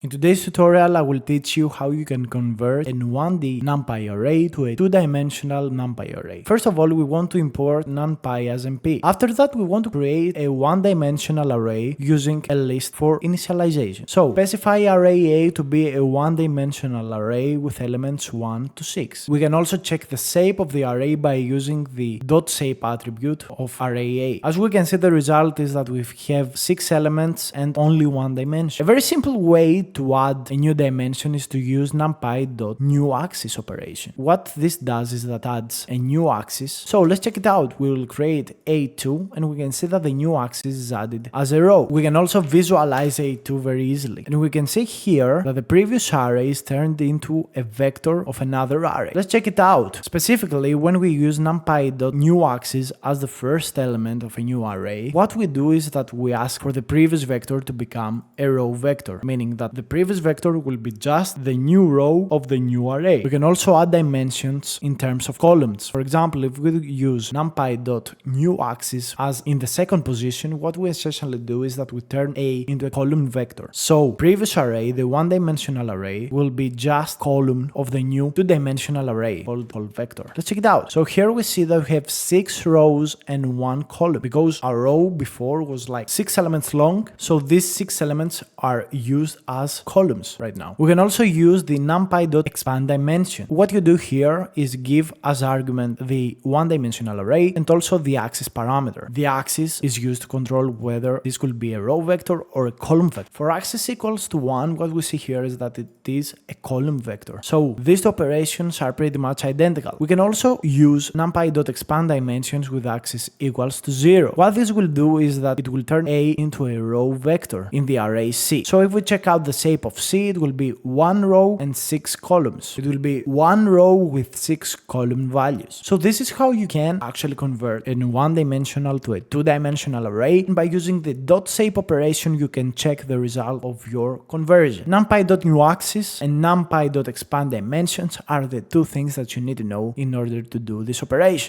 In today's tutorial, I will teach you how you can convert a 1D Numpy array to a two-dimensional Numpy array. First of all, we want to import Numpy as MP. After that, we want to create a one-dimensional array using a list for initialization. So, specify array A to be a one-dimensional array with elements 1 to 6. We can also check the shape of the array by using the .shape attribute of array A. As we can see, the result is that we have 6 elements and only one dimension. A very simple way to add a new dimension is to use numpy.newAxis operation. What this does is that adds a new axis. So let's check it out. We will create A2 and we can see that the new axis is added as a row. We can also visualize A2 very easily. And we can see here that the previous array is turned into a vector of another array. Let's check it out. Specifically, when we use numpy.newAxis as the first element of a new array, what we do is that we ask for the previous vector to become a row vector, meaning that the previous vector will be just the new row of the new array. We can also add dimensions in terms of columns. For example, if we use numpy.newAxis as in the second position, what we essentially do is that we turn A into a column vector. So, previous array, the one-dimensional array, will be just column of the new two-dimensional array called vector. Let's check it out. So here we see that we have 6 rows and 1 column, because our row before was like 6 elements long, so these 6 elements are used as columns right now. We can also use the numpy.expand dimension. What you do here is give as argument the one-dimensional array and also the axis parameter. The axis is used to control whether this could be a row vector or a column vector. For axis equals to 1, what we see here is that it is a column vector. So these two operations are pretty much identical. We can also use numpy.expand dimensions with axis equals to 0. What this will do is that it will turn A into a row vector in the array C. So if we check out the shape of C, it will be 1 row and 6 columns. It will be 1 row with 6 column values. So this is how you can actually convert a one-dimensional to a two-dimensional array. And by using the .shape operation, you can check the result of your conversion. Numpy.newAxis and numpy.expand dimensions are the two things that you need to know in order to do this operation.